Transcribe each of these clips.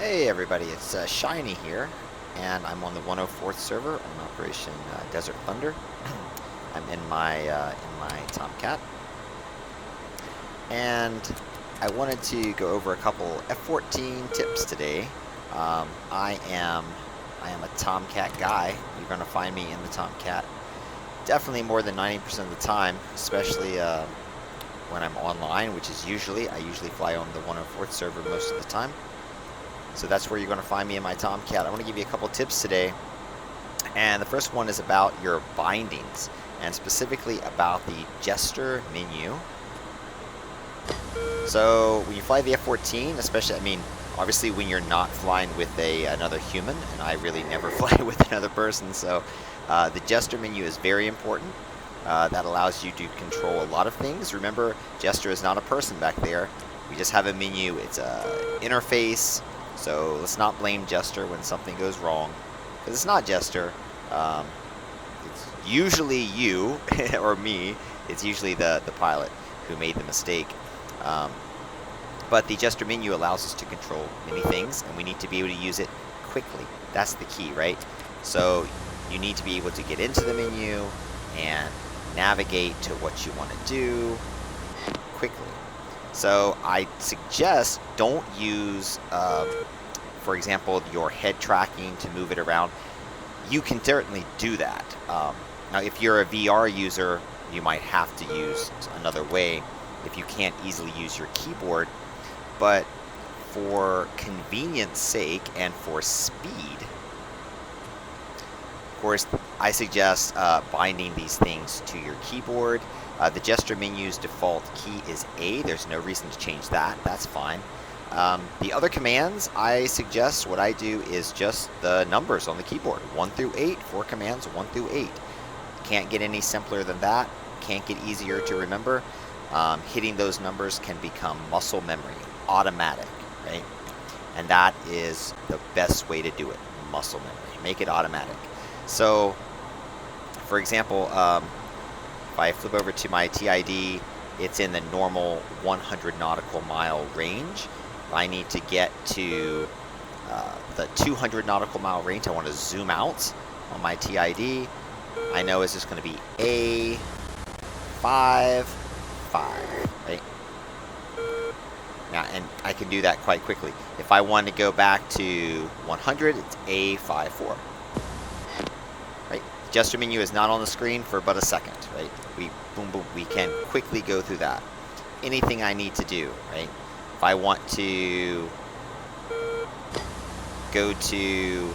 Hey everybody, it's Shiny here, and I'm on the 104th server on Operation Desert Thunder. I'm in my Tomcat, and I wanted to go over a couple F-14 tips today. I am a Tomcat guy. You're going to find me in the Tomcat definitely more than 90% of the time, especially when I'm online, which is I usually fly on the 104th server most of the time. So that's where you're going to find me in my Tomcat. I want to give you a couple tips today. And the first one is about your bindings, and specifically about the Jester menu. So when you fly the F-14, especially, obviously when you're not flying with another human, and I really never fly with another person, so the Jester menu is very important. That allows you to control a lot of things. Remember, Jester is not a person back there. We just have a menu. It's an interface. So let's not blame Jester when something goes wrong, because it's not Jester. It's usually you or me. It's usually the pilot who made the mistake. But the Jester menu allows us to control many things, and we need to be able to use it quickly. That's the key, right? So you need to be able to get into the menu and navigate to what you want to do quickly. So I suggest don't use, for example, your head tracking to move it around. You can certainly do that. Now, if you're a VR user, you might have to use another way if you can't easily use your keyboard. But for convenience sake and for speed, of course, I suggest binding these things to your keyboard. The Jester menu's default key is A. There's no reason to change that. That's fine. The other commands, I suggest what I do is just the numbers on the keyboard. 1 through 8, 4 commands, 1 through 8. Can't get any simpler than that. Can't get easier to remember. Hitting those numbers can become muscle memory, automatic, right? And that is the best way to do it, muscle memory. Make it automatic. So, for example, if I flip over to my TID, it's in the normal 100 nautical mile range. If I need to get to the 200 nautical mile range, I want to zoom out on my TID. I know it's just going to be A5, 5, right? Now, and I can do that quite quickly. If I want to go back to 100, it's A54. Right? The Jester menu is not on the screen for but a second, right? We can quickly go through that. Anything I need to do, right? If I want to go to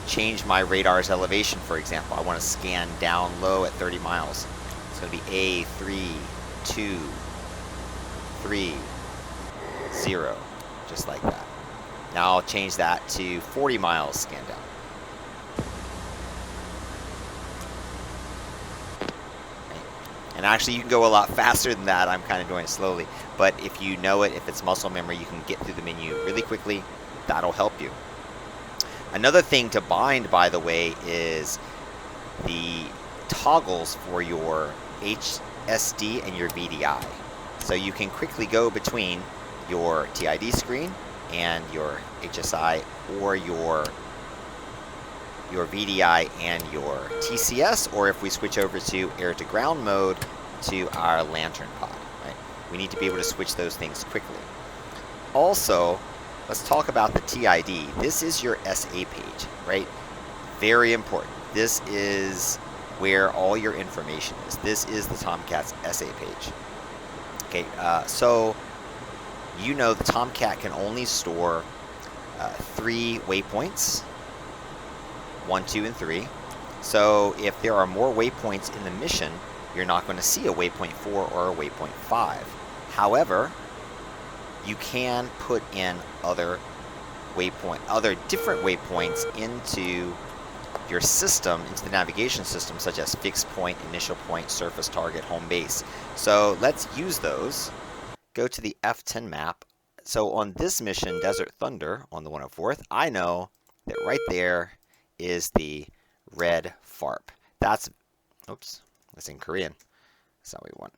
change my radar's elevation, for example, I want to scan down low at 30 miles. It's going to be A3, 2, 3, 0, just like that. Now I'll change that to 40 miles scan down. And actually, you can go a lot faster than that. I'm kind of doing it slowly. But if you know it, if it's muscle memory, you can get through the menu really quickly. That'll help you. Another thing to bind, by the way, is the toggles for your HSD and your VDI. So you can quickly go between your TID screen and your HSI, or your VDI and your TCS, or if we switch over to air-to-ground mode, to our lantern pod, right? We need to be able to switch those things quickly. Also, let's talk about the TID. This is your SA page, right? Very important. This is where all your information is. This is the Tomcat's SA page. Okay, so you know the Tomcat can only store 3 waypoints. 1, 2, and 3. So if there are more waypoints in the mission, you're not going to see a waypoint 4 or a waypoint 5. However, you can put in other different waypoints into your system, into the navigation system, such as fixed point, initial point, surface target, home base. So let's use those. Go to the F10 map. So on this mission, Desert Thunder, on the 104th, I know that right there is the red FARP. That's in Korean. That's not what we want.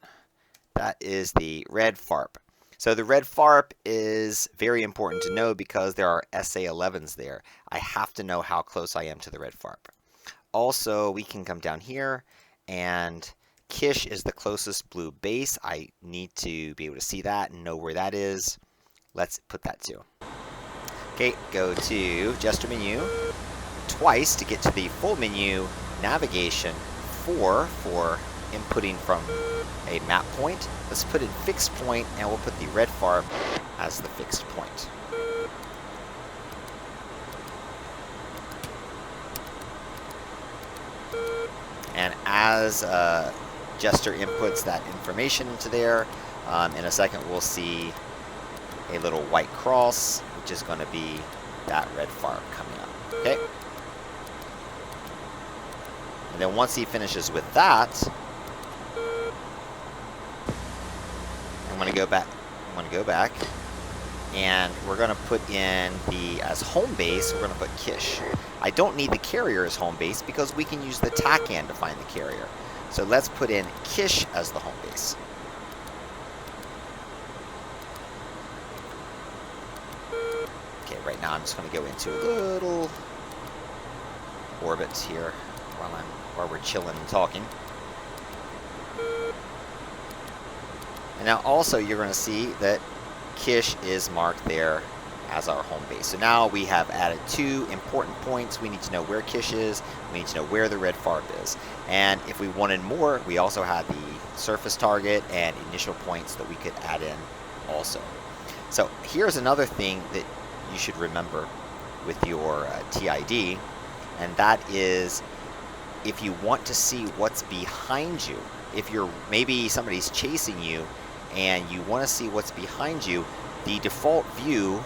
That is the red FARP. So the red FARP is very important to know because there are SA11s there. I have to know how close I am to the red FARP. Also, we can come down here, and Kish is the closest blue base. I need to be able to see that and know where that is. Let's put that too. Okay, go to Jester menu twice to get to the full menu, navigation 4 for inputting from a map point. Let's put in fixed point, and we'll put the red FARP as the fixed point. And as Jester inputs that information into there, in a second we'll see a little white cross, which is going to be that red FARP coming up. Okay. And then once he finishes with that, I'm going to go back, and we're going to put in the, as home base, we're going to put Kish. I don't need the carrier as home base because we can use the TACAN to find the carrier. So let's put in Kish as the home base. Okay, right now I'm just going to go into a little orbit here while we're chilling and talking. And now also you're going to see that Kish is marked there as our home base. So now we have added 2 important points. We need to know where Kish is. We need to know where the red FARP is. And if we wanted more, we also had the surface target and initial points that we could add in also. So here's another thing that you should remember with your TID, and that is if you want to see what's behind you, if you're maybe somebody's chasing you and you want to see what's behind you, the default view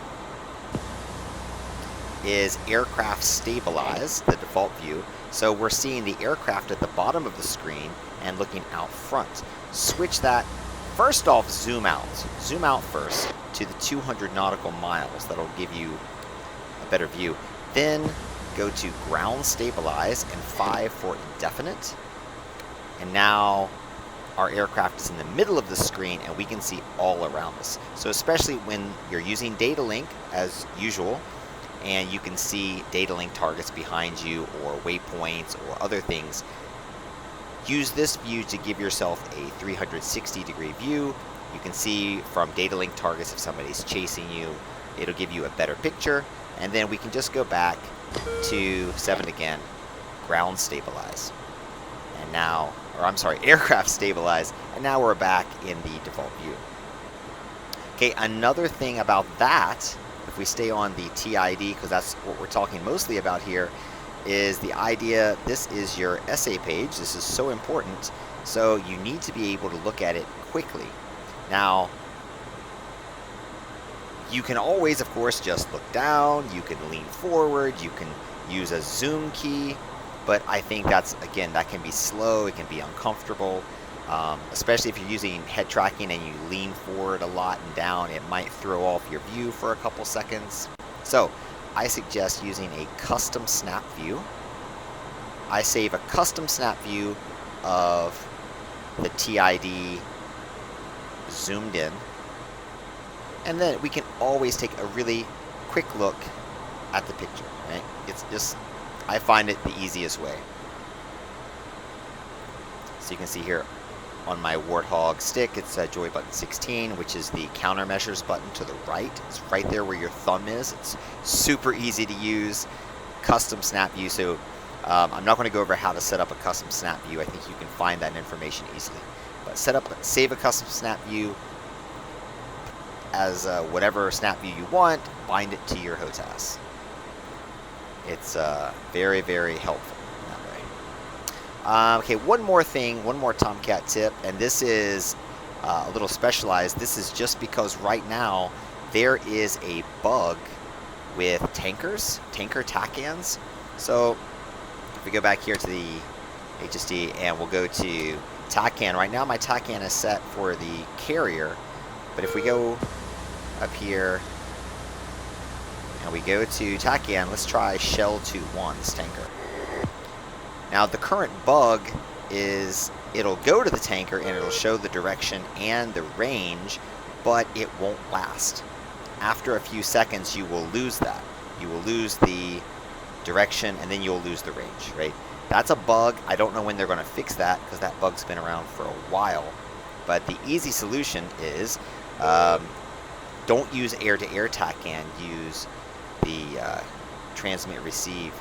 is aircraft stabilized, the default view. So we're seeing the aircraft at the bottom of the screen and looking out front. Switch that, first off, zoom out first to the 200 nautical miles. That'll give you a better view. Then go to ground stabilize and 5 for indefinite. And now our aircraft is in the middle of the screen and we can see all around us. So especially when you're using data link as usual, and you can see data link targets behind you or waypoints or other things, use this view to give yourself a 360-degree view. You can see from data link targets if somebody's chasing you. It'll give you a better picture. And then we can just go back to 7 again, ground stabilize. And now, or I'm sorry, aircraft stabilize. And now we're back in the default view. Okay, another thing about that, if we stay on the TID, because that's what we're talking mostly about here, is the idea this is your essay page. This is so important. So you need to be able to look at it quickly. Now, you can always, of course, just look down. You can lean forward. You can use a zoom key. But I think that's, again, that can be slow. It can be uncomfortable. Especially if you're using head tracking and you lean forward a lot and down, it might throw off your view for a couple seconds. So I suggest using a custom snap view. I save a custom snap view of the TID zoomed in. And then we can always take a really quick look at the picture, right? It's just, I find it the easiest way. So you can see here on my Warthog stick, it's joy button 16, which is the countermeasures button to the right. It's right there where your thumb is. It's super easy to use, custom snap view. So I'm not going to go over how to set up a custom snap view. I think you can find that information easily. But save a custom snap view as whatever snap view you want, bind it to your HOTAS. It's very, very helpful in that way. Okay, one more thing, one more Tomcat tip, and this is a little specialized. This is just because right now there is a bug with tankers, tanker TACANs. So if we go back here to the HSD and we'll go to TACAN. Right now my TACAN is set for the carrier, but if we go up here and we go to TACAN, let's try Shell 2-1's tanker. Now the current bug is it'll go to the tanker and it'll show the direction and the range, but it won't last. After a few seconds, you will lose that. You will lose the direction, and then you'll lose the range, right? That's a bug. I don't know when they're going to fix that, because that bug's been around for a while. But the easy solution is don't use air-to-air TACAN. Use the transmit-receive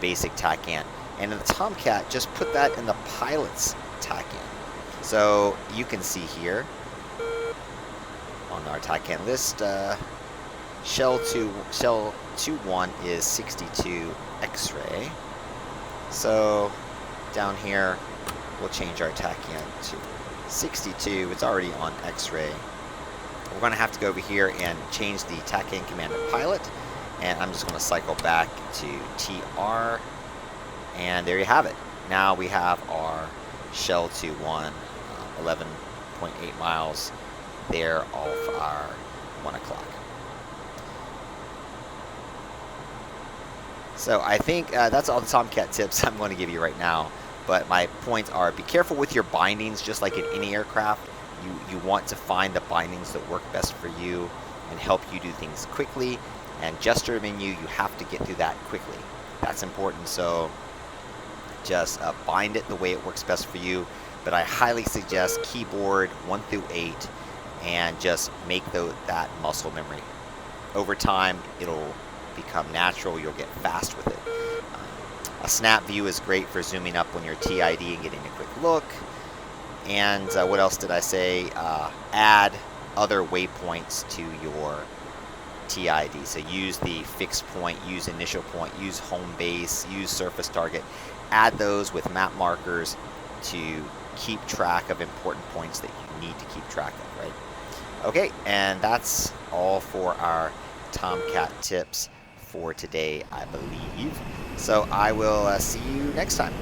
basic TACAN. And in the Tomcat, just put that in the pilot's TACAN. So you can see here on our TACAN list, Shell 2.1 is 62 X-ray. So down here, we'll change our TACAN to 62. It's already on X-ray. We're going to have to go over here and change the TACAN command to pilot. And I'm just going to cycle back to TR. And there you have it. Now we have our Shell 2.1, 11.8 miles there off our 1 o'clock. So I think that's all the Tomcat tips I'm going to give you right now. But my points are, be careful with your bindings, just like in any aircraft. You want to find the bindings that work best for you and help you do things quickly. And Jester menu, you have to get through that quickly. That's important, so just bind it the way it works best for you. But I highly suggest keyboard 1 through 8 and just make that muscle memory. Over time, it'll become natural. You'll get fast with it. A snap view is great for zooming up on your TID and getting a quick look. And what else did I say? Add other waypoints to your TID. So use the fixed point, use initial point, use home base, use surface target. Add those with map markers to keep track of important points that you need to keep track of, right? Okay, and that's all for our Tomcat tips for today, I believe. So I will see you next time.